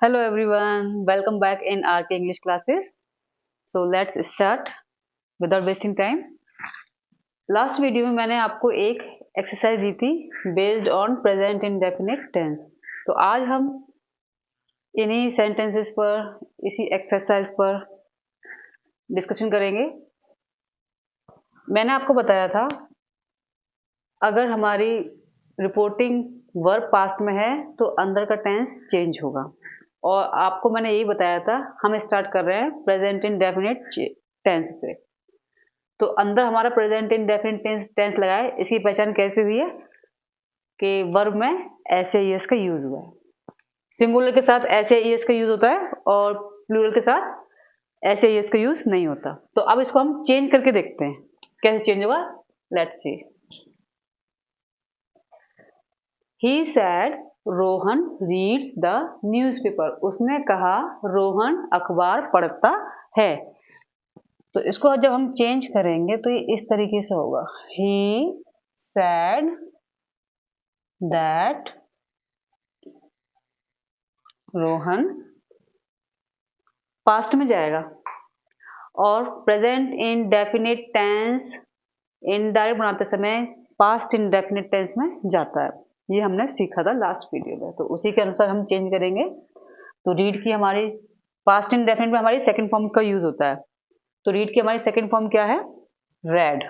Hello everyone, welcome back in RK English classes. So let's start without wasting time. Last video में मैंने आपको एक exercise दी थी based on present indefinite tense. तो आज हम इन्हीं सेंटेंसेस पर इसी एक्सरसाइज पर डिस्कशन करेंगे। मैंने आपको बताया था अगर हमारी रिपोर्टिंग वर्ब पास्ट में है तो अंदर का टेंस चेंज होगा, और आपको मैंने यही बताया था हम स्टार्ट कर रहे हैं प्रेजेंट इंडेफिनिट टेंस से। तो अंदर हमारा प्रेजेंट इंडेफिनिट टेंस लगा है, इसकी पहचान कैसे हुई है कि वर्ब में ऐसे ईएस का यूज हुआ है। सिंगुलर के साथ ऐसे ईएस का यूज होता है और प्लूरल के साथ ऐसे ईएस का यूज नहीं होता। तो अब इसको हम चेंज करके देखते हैं कैसे चेंज होगा। Let's see. He sad Rohan reads the newspaper. उसने कहा रोहन अखबार पढ़ता है। तो इसको जब हम चेंज करेंगे तो ये इस तरीके से होगा, ही सैड दैट रोहन, पास्ट में जाएगा, और प्रेजेंट इंडेफिनिट टेंस इनडायरेक्ट बनाते समय पास्ट इंडेफिनिट टेंस में जाता है। ये हमने सीखा था लास्ट वीडियो में, तो उसी के अनुसार हम चेंज करेंगे। तो रीड की हमारी पास्ट इंडेफिनिट में हमारी सेकंड फॉर्म का यूज होता है। तो रीड की हमारी सेकंड फॉर्म क्या है? Read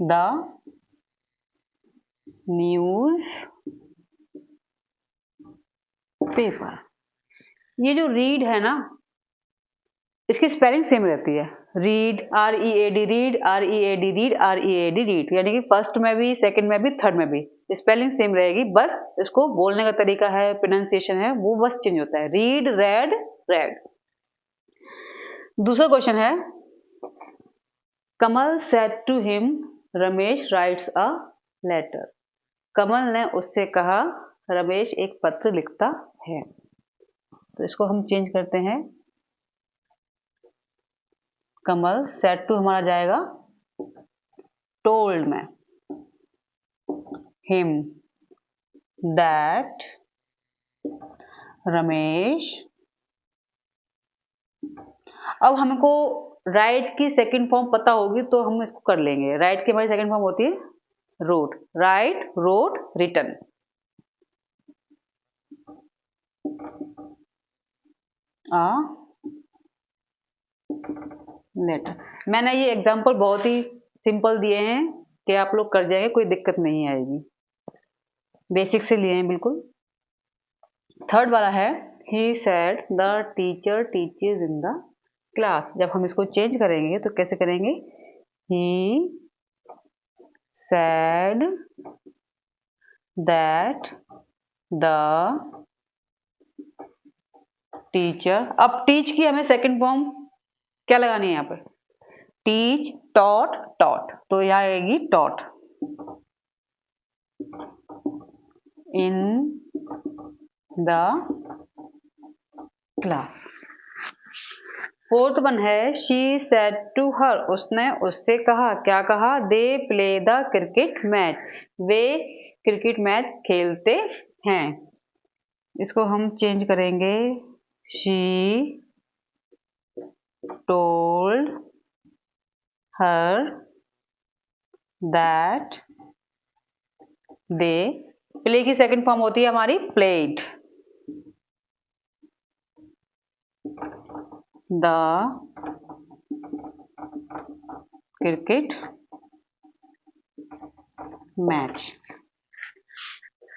the news paper. ये जो रीड है ना, इसकी स्पेलिंग सेम रहती है। Read READ read, READ read, READ read, यानी कि फर्स्ट में भी, सेकंड में भी, थर्ड में भी स्पेलिंग सेम रहेगी। बस इसको बोलने का तरीका है, प्रोनाउंसिएशन है, वो बस चेंज होता है। Read, red, red. दूसरा क्वेश्चन है, Kamal said to him Ramesh writes a letter. Kamal ने उससे कहा रमेश एक पत्र लिखता है। तो इसको हम चेंज करते हैं। कमल सेड टू हमारा जाएगा टोल्ड में, हिम दैट रमेश। अब हमको राइट की सेकंड फॉर्म पता होगी तो हम इसको कर लेंगे। राइट की हमारी सेकंड फॉर्म होती है wrote. Right, wrote, written. Letter. मैंने ये एग्जांपल बहुत ही सिंपल दिए हैं कि आप लोग कर जाएंगे, कोई दिक्कत नहीं आएगी। बेसिक से लिए हैं बिल्कुल। थर्ड वाला है, he said the teacher teaches in the class. जब हम इसको चेंज करेंगे तो कैसे करेंगे? He said that the teacher. अब टीच की हमें सेकंड फॉर्म क्या लगानी है यहाँ पर? Teach, taught, taught. तो यहाँ आएगी taught in the class. Fourth one है, शी सेड टू हर। उसने उससे कहा, क्या कहा? They play the cricket match. Way cricket match खेलते हैं। इसको हम चेंज करेंगे, she told her that they. Play की सेकंड फॉर्म होती है हमारी played. The cricket match.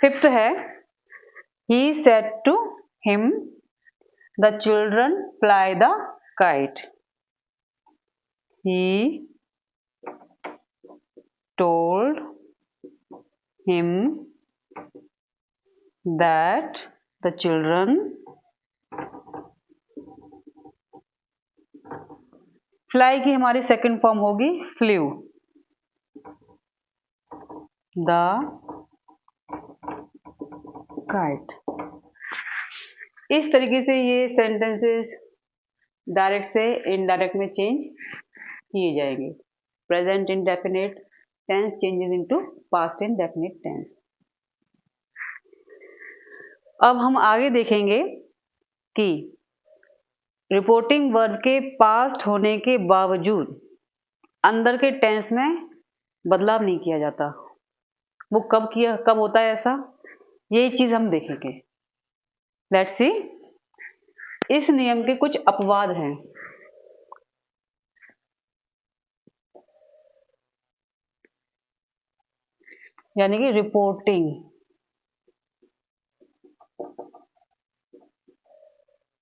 Fifth है, he said to him the children fly the kite. He told him that the children fly की हमारी सेकंड फॉर्म होगी flew. The kite. इस तरीके से ये सेंटेंसेस डायरेक्ट से इनडायरेक्ट में चेंज किए जाएंगे। Present indefinite tense changes into past indefinite tense. अब हम आगे देखेंगे कि रिपोर्टिंग वर्ब के पास्ट होने के बावजूद अंदर के टेंस में बदलाव नहीं किया जाता। वो कब होता है ऐसा, यही चीज हम देखेंगे। Let's see. इस नियम के कुछ अपवाद हैं। यानी कि रिपोर्टिंग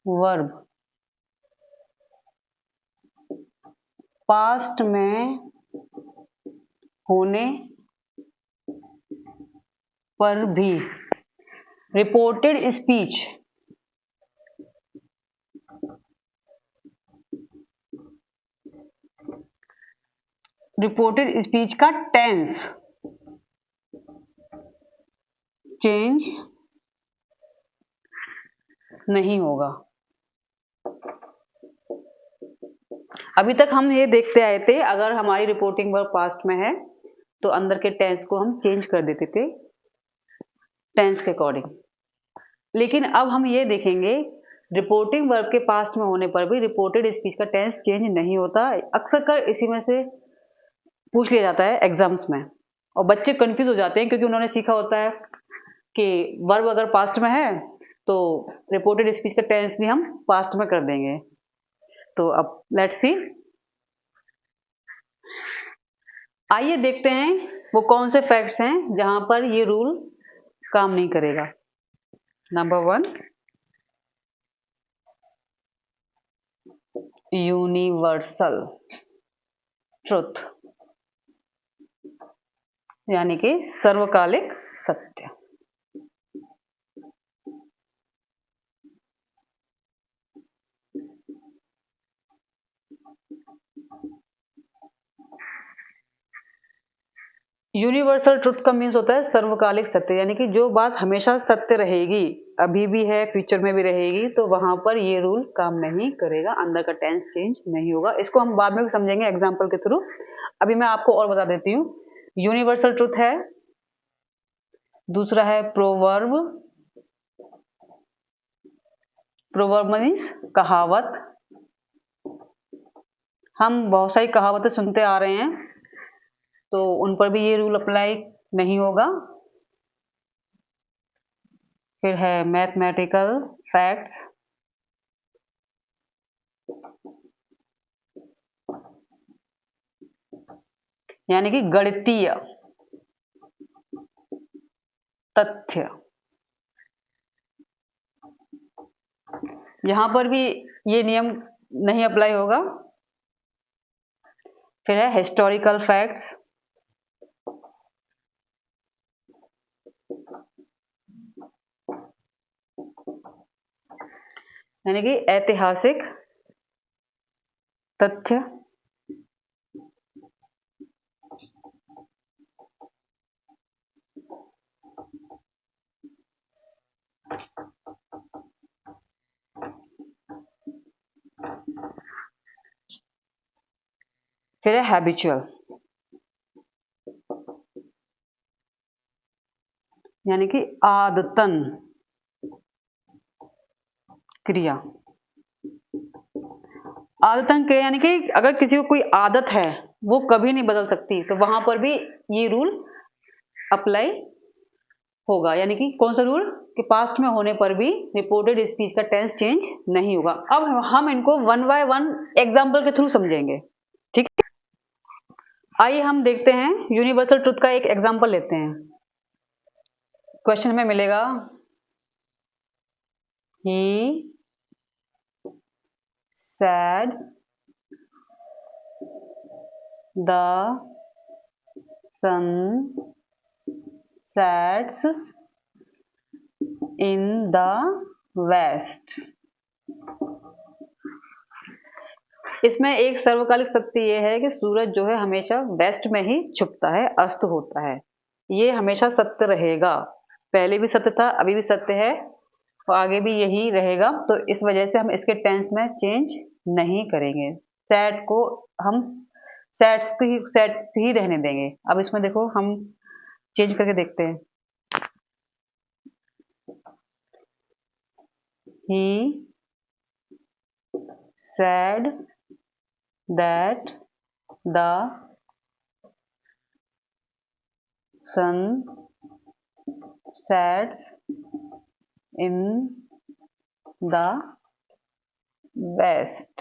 वर्ब पास्ट में होने पर भी रिपोर्टेड स्पीच का टेंस चेंज नहीं होगा। अभी तक हम ये देखते आए थे, अगर हमारी रिपोर्टिंग वर्ब पास्ट में है तो अंदर के टेंस को हम चेंज कर देते थे टेंस के अकॉर्डिंग। लेकिन अब हम ये देखेंगे रिपोर्टिंग वर्ब के पास्ट में होने पर भी रिपोर्टेड स्पीच का टेंस चेंज नहीं होता। अक्सर कर इसी में से पूछ लिया जाता है एग्जाम्स में, और बच्चे कंफ्यूज हो जाते हैं क्योंकि उन्होंने सीखा होता है कि वर्ब अगर पास्ट में है तो रिपोर्टेड स्पीच का टेंस भी हम पास्ट में कर देंगे। तो अब लेट्स सी, आइए देखते हैं वो कौन से फैक्ट्स हैं जहां पर ये रूल काम नहीं करेगा। नंबर 1, यूनिवर्सल ट्रुथ, यानी कि सर्वकालिक सत्य। यूनिवर्सल ट्रुथ का मीन्स होता है सर्वकालिक सत्य, यानी कि जो बात हमेशा सत्य रहेगी, अभी भी है, फ्यूचर में भी रहेगी, तो वहां पर ये रूल काम नहीं करेगा, अंदर का टेंस चेंज नहीं होगा। इसको हम बाद में भी समझेंगे एग्जाम्पल के थ्रू। अभी मैं आपको और बता देती हूँ। यूनिवर्सल ट्रुथ है, दूसरा है प्रोवर्ब। प्रोवर्ब मीन्स कहावत। हम बहुत सारी कहावतें सुनते आ रहे हैं तो उन पर भी ये रूल अप्लाई नहीं होगा। फिर है मैथमेटिकल फैक्ट्स, यानी कि गणितीय तथ्य, यहां पर भी ये नियम नहीं अप्लाई होगा। फिर है हिस्टोरिकल फैक्ट्स, यानी कि ऐतिहासिक तथ्य। फिर है हैबिचुअल, यानी कि आदतन क्रिया। आदतन क्रिया यानी कि अगर किसी को कोई आदत है वो कभी नहीं बदल सकती, तो वहां पर भी ये रूल अप्लाई होगा। यानी कि कौन सा रूल, कि पास्ट में होने पर भी रिपोर्टेड स्पीच का टेंस चेंज नहीं होगा। अब हम इनको 1 बाय 1 एग्जाम्पल के थ्रू समझेंगे, ठीक है। आइए हम देखते हैं, यूनिवर्सल ट्रुथ का एक एग्जाम्पल लेते हैं। क्वेश्चन में मिलेगा, ही said the sun sets in the west। इसमें एक सर्वकालिक सत्य ये है कि सूरज जो है हमेशा वेस्ट में ही छुपता है, अस्त होता है। ये हमेशा सत्य रहेगा, पहले भी सत्य था, अभी भी सत्य है और आगे भी यही रहेगा। तो इस वजह से हम इसके टेंस में चेंज नहीं करेंगे। सेट को हम सेट ही रहने देंगे। अब इसमें देखो हम चेंज करके देखते हैं। he said that the sun sets in the west।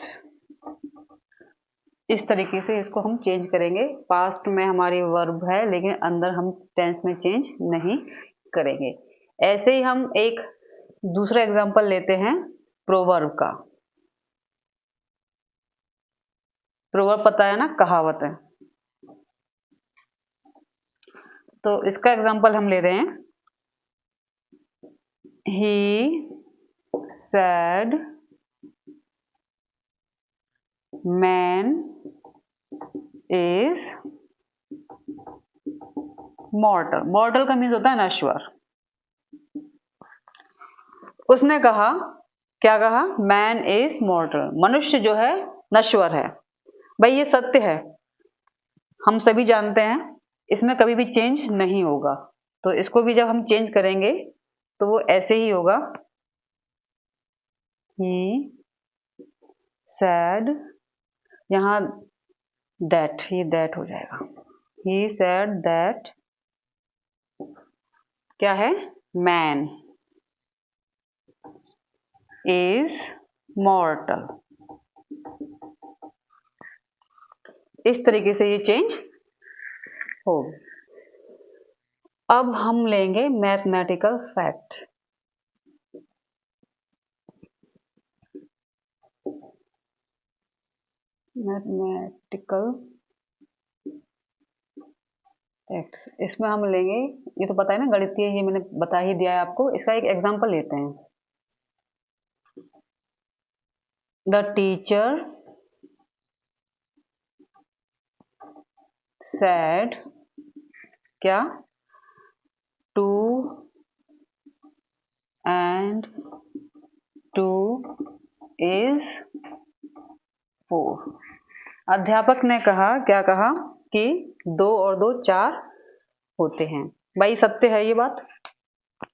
इस तरीके से इसको हम चेंज करेंगे। पास्ट में हमारी वर्ब है लेकिन अंदर हम टेंस में चेंज नहीं करेंगे। ऐसे ही हम एक दूसरा एग्जांपल लेते हैं प्रोवर्ब का। प्रोवर्ब पता है ना, कहावत है। तो इसका एग्जांपल हम ले रहे हैं, he said man is mortal। मॉर्टल का मीन्स होता है नश्वर। उसने कहा, क्या कहा? मैन इज मॉर्टल, मनुष्य जो है नश्वर है। भाई ये सत्य है, हम सभी जानते हैं, इसमें कभी भी चेंज नहीं होगा। तो इसको भी जब हम चेंज करेंगे तो वो ऐसे ही होगा, he said, यहाँ that, ही that हो जाएगा। he said that, क्या है? man is mortal। इस तरीके से ये चेंज हो। अब हम लेंगे मैथमेटिकल फैक्ट। मैथमेटिकल फैक्ट्स, इसमें हम लेंगे, ये तो पता है ना गणितीय, ये मैंने बता ही दिया है आपको। इसका एक एग्जांपल लेते हैं। द टीचर said, क्या? 2 and 2 is 4। अध्यापक ने कहा, क्या कहा? कि 2 और 2 4 होते हैं। भाई सत्य है ये बात,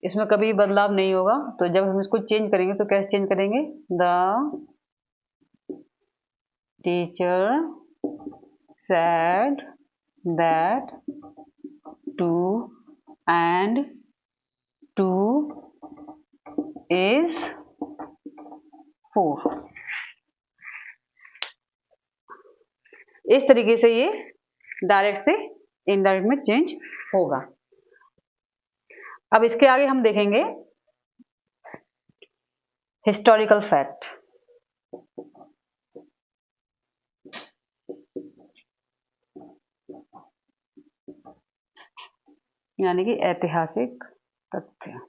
इसमें कभी बदलाव नहीं होगा। तो जब हम इसको चेंज करेंगे तो कैसे चेंज करेंगे? The teacher said that 2 and 2 is 4। इस तरीके से ये डायरेक्ट से इनडायरेक्ट में चेंज होगा। अब इसके आगे हम देखेंगे हिस्टोरिकल फैक्ट, यानी कि ऐतिहासिक तथ्य।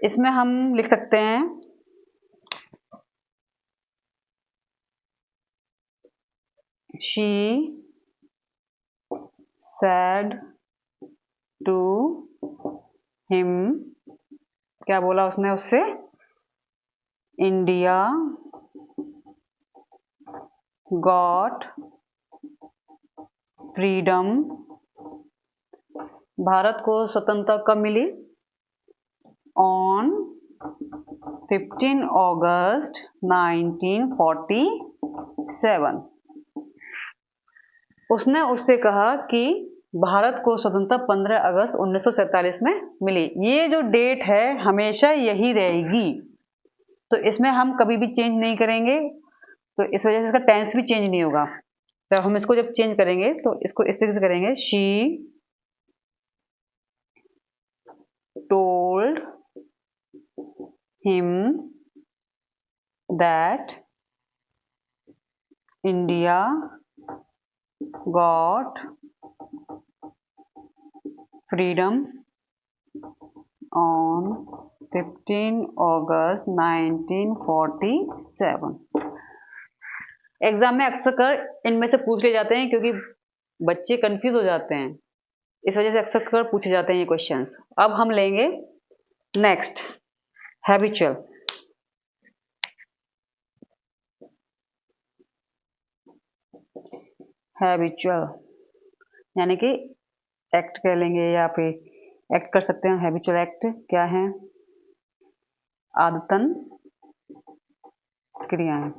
इसमें हम लिख सकते हैं, she said to him, क्या बोला उसने उससे? इंडिया गॉट फ्रीडम, भारत को स्वतंत्रता कब मिली? ऑन 15 अगस्त 1947। उसने उससे कहा कि भारत को स्वतंत्रता 15 अगस्त 1947 में मिली। ये जो डेट है हमेशा यही रहेगी, तो इसमें हम कभी भी चेंज नहीं करेंगे। तो इस वजह से इसका टेंस भी चेंज नहीं होगा। तो हम इसको जब चेंज करेंगे तो इसको इस तरीके से करेंगे, she told him that India got freedom on 15 August 1947। Exam में अक्सर कर इनमें से पूछ ले जाते हैं, क्योंकि बच्चे कंफ्यूज हो जाते हैं, इस वजह से अक्सर कर पूछे जाते हैं ये क्वेश्चंस। अब हम लेंगे नेक्स्ट, हैबिचुअल। हैबिचुअल यानी कि एक्ट कह लेंगे या फिर एक्ट कर सकते हैं। हैबिचुअल एक्ट क्या है? आदतन क्रियाएं।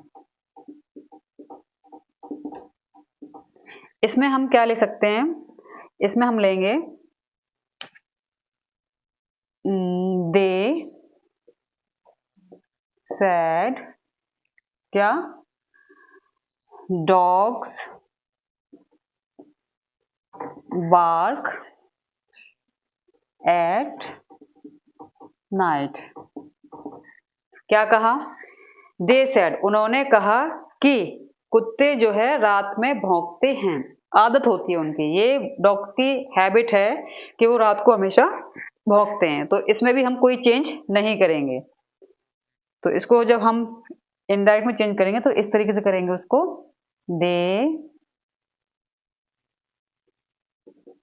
इसमें हम क्या ले सकते हैं? इसमें हम लेंगे दे सैड क्या? Dogs bark at night। क्या कहा? They said, उन्होंने कहा कि कुत्ते जो है रात में भौंकते हैं। आदत होती है उनकी, ये डॉग्स की हैबिट है कि वो रात को हमेशा भौंकते हैं। तो इसमें भी हम कोई चेंज नहीं करेंगे। तो इसको जब हम इनडायरेक्ट में चेंज करेंगे तो इस तरीके से करेंगे उसको, दे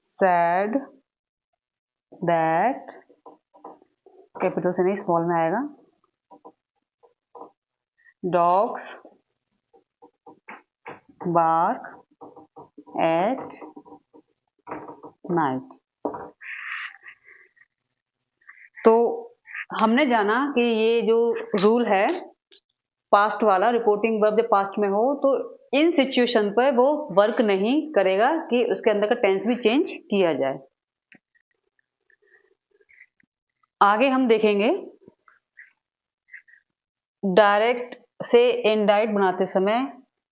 सैड दैट, कैपिटल से नहीं स्मॉल में आएगा, डॉग्स बार्क एट नाइट। तो हमने जाना कि ये जो रूल है पास्ट वाला, रिपोर्टिंग वर्ब जब पास्ट में हो तो इन सिचुएशन पर वो वर्क नहीं करेगा कि उसके अंदर का टेंस भी चेंज किया जाए। आगे हम देखेंगे डायरेक्ट से इनडायरेक्ट बनाते समय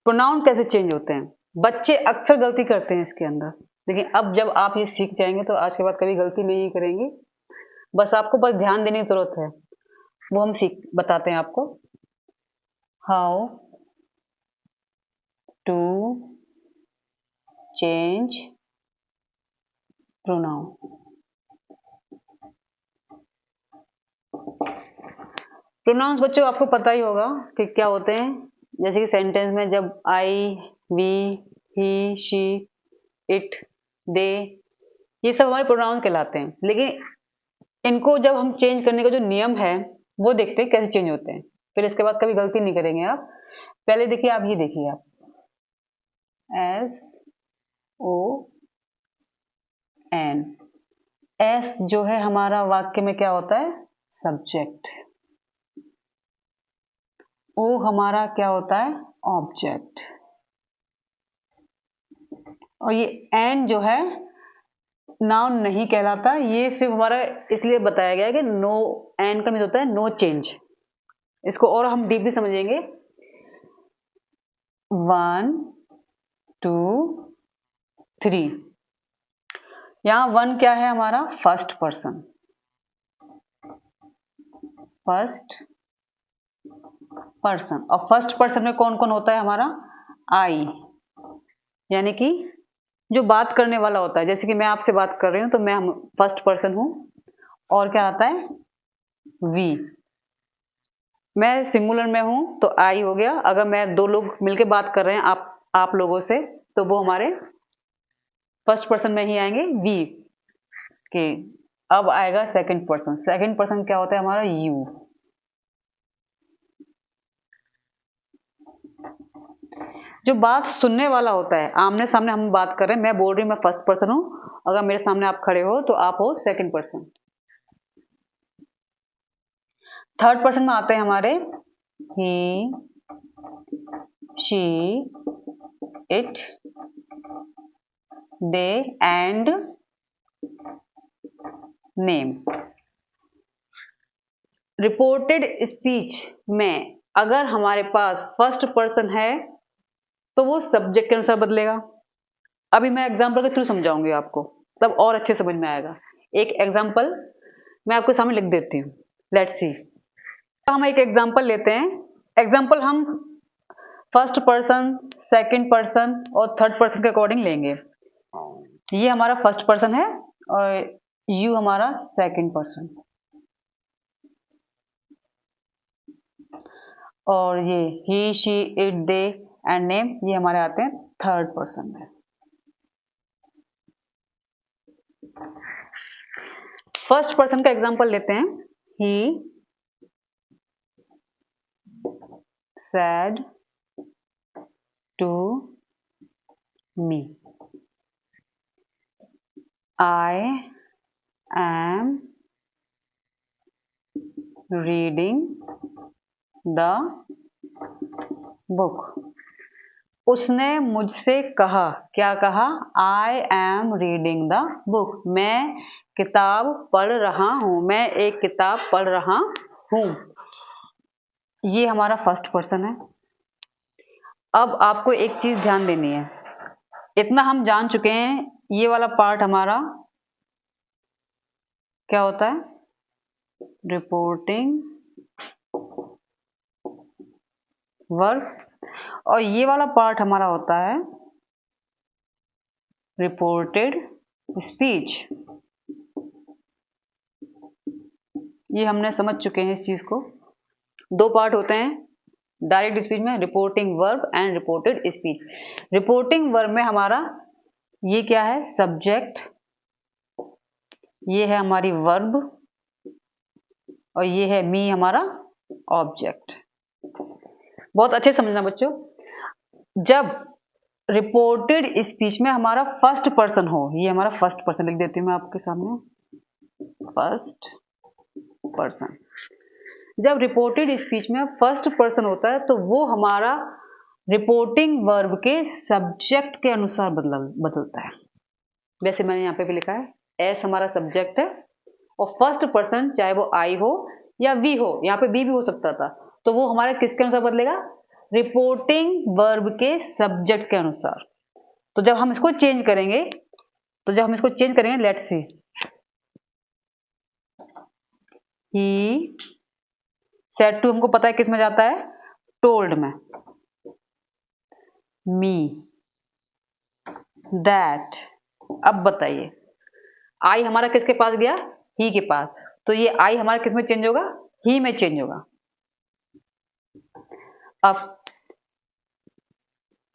प्रोनाउन कैसे चेंज होते हैं। बच्चे अक्सर गलती करते हैं इसके अंदर, लेकिन अब जब आप ये सीख जाएंगे तो आज के बाद कभी गलती नहीं करेंगे। बस ध्यान देने की जरूरत है, वो हम बताते हैं आपको। How to change pronoun. Pronouns बच्चों आपको पता ही होगा कि क्या होते हैं। जैसे कि सेंटेंस में जब आई, वी, ही, शी, इट, दे, ये सब हमारे प्रोनाउंस कहलाते हैं। लेकिन इनको जब हम चेंज करने का जो नियम है वो देखते हैं कैसे चेंज होते हैं, फिर इसके बाद कभी गलती नहीं करेंगे आप। पहले देखिए, आप ये देखिए, आप SON, एस जो है हमारा वाक्य में क्या होता है? सब्जेक्ट। ओ हमारा क्या होता है? ऑब्जेक्ट। और ये एन जो है नाउन नहीं कहलाता, ये सिर्फ हमारा इसलिए बताया गया है कि नो, एन का मीन होता है नो चेंज। इसको और हम डीपली समझेंगे। 1 2 3, यहां 1 क्या है हमारा? First person. फर्स्ट पर्सन, और फर्स्ट पर्सन में कौन कौन होता है हमारा? आई, यानी कि जो बात करने वाला होता है। जैसे कि मैं आपसे बात कर रही हूं तो मैं फर्स्ट पर्सन हूं। और क्या आता है? वी। मैं सिंगुलर में हूं तो आई हो गया। अगर मैं 2 लोग मिलके बात कर रहे हैं आप लोगों से, तो वो हमारे फर्स्ट पर्सन में ही आएंगे, वी के। अब आएगा सेकंड पर्सन। सेकंड पर्सन क्या होता है हमारा? यू। जो बात सुनने वाला होता है, आमने सामने हम बात कर रहे हैं, मैं बोल रही हूं मैं फर्स्ट पर्सन हूं, अगर मेरे सामने आप खड़े हो तो आप हो सेकंड पर्सन। थर्ड पर्सन में आते हैं हमारे he, she, it, they and name. Reported speech में अगर हमारे पास फर्स्ट पर्सन है तो वो सब्जेक्ट के अनुसार बदलेगा। अभी मैं एग्जांपल के थ्रू समझाऊंगी आपको, तब और अच्छे समझ में आएगा। एक एग्जांपल मैं आपके सामने लिख देती हूँ, लेट्स सी। हम एक एग्जांपल लेते हैं। एग्जांपल हम फर्स्ट पर्सन, सेकंड पर्सन और थर्ड पर्सन के अकॉर्डिंग लेंगे। ये हमारा फर्स्ट पर्सन है और यू हमारा सेकंड पर्सन, और ये he, she, it, they and name ये हमारे आते हैं थर्ड पर्सन में। फर्स्ट पर्सन का एग्जांपल लेते हैं। He said to me। I am reading the book. उसने मुझसे कहा, क्या कहा? I am reading the book. मैं किताब पढ़ रहा हूँ, मैं एक किताब पढ़ रहा हूँ। ये हमारा फर्स्ट पर्सन है। अब आपको एक चीज ध्यान देनी है, इतना हम जान चुके हैं, ये वाला पार्ट हमारा क्या होता है? रिपोर्टिंग वर्ब, और ये वाला पार्ट हमारा होता है रिपोर्टेड स्पीच। ये हमने समझ चुके हैं इस चीज को। दो पार्ट होते हैं डायरेक्ट स्पीच में, reporting verb and reported speech. Reporting verb में हमारा ये क्या है? सब्जेक्ट, ये है हमारी वर्ब, और ये है मी हमारा ऑब्जेक्ट। बहुत अच्छे समझना बच्चों। जब रिपोर्टेड स्पीच में हमारा फर्स्ट पर्सन हो, ये हमारा फर्स्ट पर्सन लिख देती हूँ मैं आपके सामने, फर्स्ट पर्सन। जब रिपोर्टेड स्पीच में फर्स्ट पर्सन होता है तो वो हमारा रिपोर्टिंग वर्ब के सब्जेक्ट के अनुसार बदलता है। वैसे मैंने यहाँ पे भी लिखा है, एस हमारा सब्जेक्ट है और फर्स्ट पर्सन चाहे वो आई हो या वी हो, यहाँ पे बी भी हो सकता था, तो वो हमारे किसके अनुसार बदलेगा? रिपोर्टिंग वर्ब के सब्जेक्ट के अनुसार। तो जब हम इसको चेंज करेंगे, let's see, he said to हमको पता है किस में जाता है? टोल्ड में। Me, that. अब बताइए, आई हमारा किसके पास गया? ही के पास, तो ये आई हमारा किस में चेंज होगा? ही में चेंज होगा।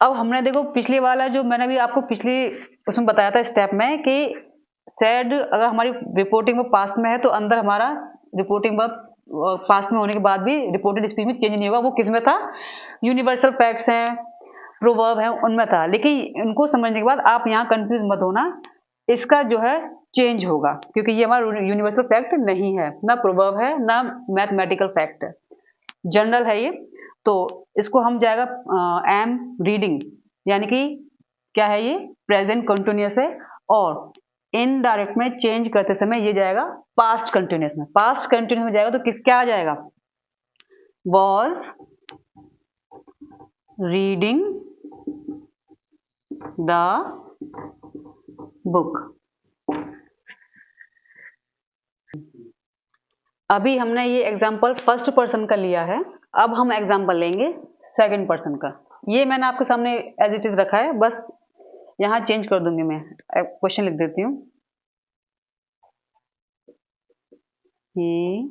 अब हमने देखो पिछले वाला जो मैंने भी आपको पिछली उसमें बताया था स्टेप में कि सेड अगर हमारी रिपोर्टिंग वर्ब पास्ट में है तो अंदर हमारा रिपोर्टिंग वर्ब पास्ट में होने के बाद भी रिपोर्टेड स्पीच में चेंज नहीं होगा। वो किस में था? यूनिवर्सल फैक्ट्स हैं, प्रोवर्ब है, उनमें था। लेकिन इनको समझने के बाद आप यहाँ कंफ्यूज मत होना, इसका जो है चेंज होगा, क्योंकि ये हमारा यूनिवर्सल फैक्ट नहीं है, ना प्रोवर्ब है, ना मैथमेटिकल फैक्ट है, जनरल है ये। तो इसको हम जाएगा एम रीडिंग, यानी कि क्या है ये? प्रेजेंट कंटिन्यूअस है, और इनडायरेक्ट में चेंज करते समय ये जाएगा पास्ट कंटिन्यूअस में। पास्ट कंटिन्यूअस में जाएगा तो क्या आ जाएगा? Was reading the book. अभी हमने ये एग्जाम्पल फर्स्ट पर्सन का लिया है, अब हम एग्जाम्पल लेंगे सेकंड पर्सन का। ये मैंने आपके सामने एज इट इज रखा है, बस यहां चेंज कर दूंगी मैं, क्वेश्चन लिख देती हूँ। He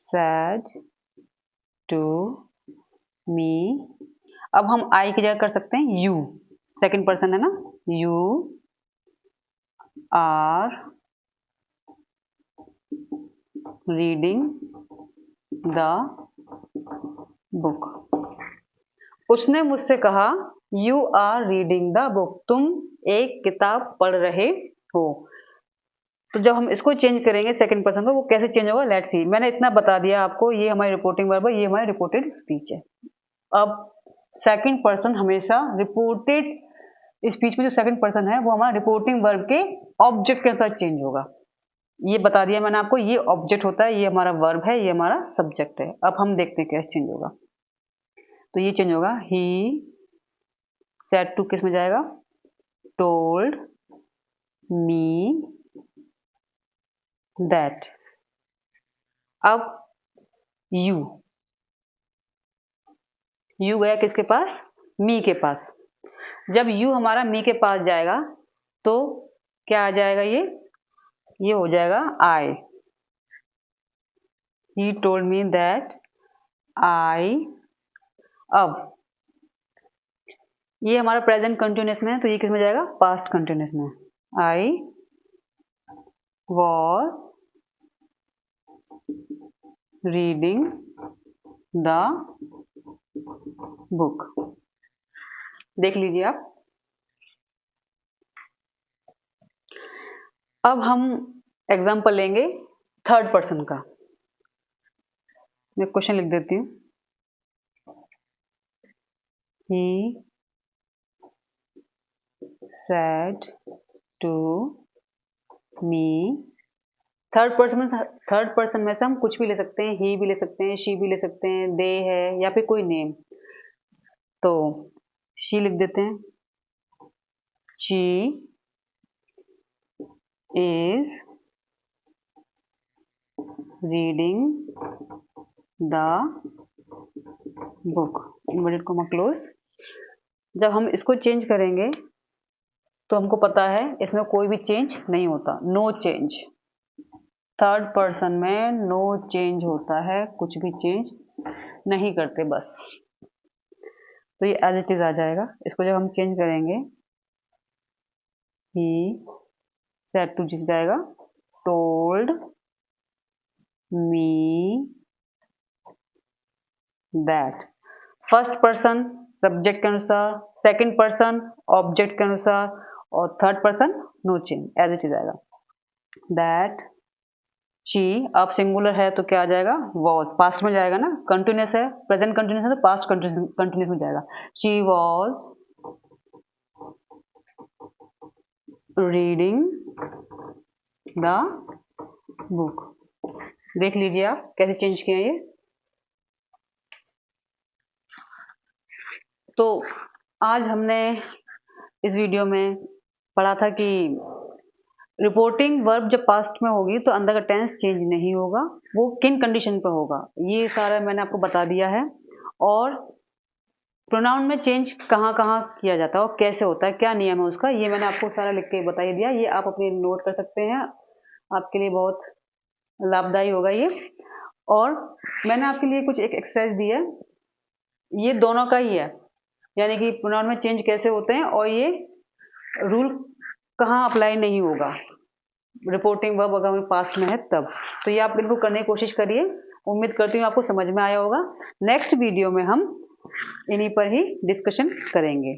said to me। अब हम आई की जगह कर सकते हैं यू, सेकंड पर्सन है ना, you are reading the book. उसने मुझसे कहा, you are reading the book, तुम एक किताब पढ़ रहे हो। तो जब हम इसको चेंज करेंगे सेकंड पर्सन को, वो कैसे चेंज होगा? Let's see. मैंने इतना बता दिया आपको, ये हमारी रिपोर्टिंग वर्ब है, ये हमारी रिपोर्टेड स्पीच है। अब सेकंड पर्सन हमेशा रिपोर्टेड स्पीच में जो सेकंड पर्सन है वो हमारा रिपोर्टिंग वर्ब के ऑब्जेक्ट के साथ चेंज होगा। ये बता दिया मैंने आपको, ये ऑब्जेक्ट होता है, ये हमारा वर्ब है, ये हमारा सब्जेक्ट है। अब हम देखते हैं कैसे चेंज होगा। तो ये चेंज होगा, ही सेड टू किस में जाएगा? Told me that. अब यू गया किसके पास? मी के पास। जब यू हमारा मी के पास जाएगा तो क्या आ जाएगा? ये हो जाएगा आई। He told me that I. अब ये हमारा प्रेजेंट कंटिन्यूअस में है, तो ये किस में जाएगा? पास्ट कंटिन्यूअस में। I was reading the book. देख लीजिए आप। अब हम एग्जाम्पल लेंगे थर्ड पर्सन का। मैं क्वेश्चन लिख देती हूँ। ही said to me। Third person में से हम कुछ भी ले सकते हैं, ही भी ले सकते हैं, शी भी ले सकते हैं, दे है या फिर कोई नेम। तो शी लिख देते हैं। She is reading the book, inverted comma close. जब हम इसको चेंज करेंगे तो हमको पता है इसमें कोई भी चेंज नहीं होता, नो चेंज। थर्ड पर्सन में नो चेंज होता है, कुछ भी चेंज नहीं करते बस। तो ये एज इट इज आ जाएगा। इसको जब हम चेंज करेंगे, ही सेड टू जिस जाएगा told me that. First person subject के अनुसार, सेकंड पर्सन ऑब्जेक्ट के अनुसार, और third person no change, as it is आएगा। दैट शी, अब सिंगुलर है तो क्या आ जाएगा, वॉज। पास्ट में जाएगा ना, कंटिन्यूस है, प्रेजेंट कंटिन्यूस है तो पास्ट कंटिन्यूस में जाएगा। She was reading the book. देख लीजिए आप कैसे चेंज किया ये। तो आज हमने इस वीडियो में पढ़ा था कि रिपोर्टिंग वर्ब जब पास्ट में होगी तो अंदर का टेंस चेंज नहीं होगा, वो किन कंडीशन पर होगा ये सारा मैंने आपको बता दिया है। और प्रोनाउन में चेंज कहाँ कहाँ किया जाता है और कैसे होता है, क्या नियम है उसका, ये मैंने आपको सारा लिख के बता ही दिया। ये आप अपने नोट कर सकते हैं, आपके लिए बहुत लाभदायी होगा ये। और मैंने आपके लिए कुछ एक एक्सरसाइज दी है, ये दोनों का ही है, यानी कि प्रोनाउन में चेंज कैसे होते हैं और ये रूल कहाँ अप्लाई नहीं होगा रिपोर्टिंग वर्ब अगर पास्ट में है तब। तो ये आप इनको करने की कोशिश करिए। उम्मीद करती हूँ आपको समझ में आया होगा। नेक्स्ट वीडियो में हम इन्हीं पर ही डिस्कशन करेंगे।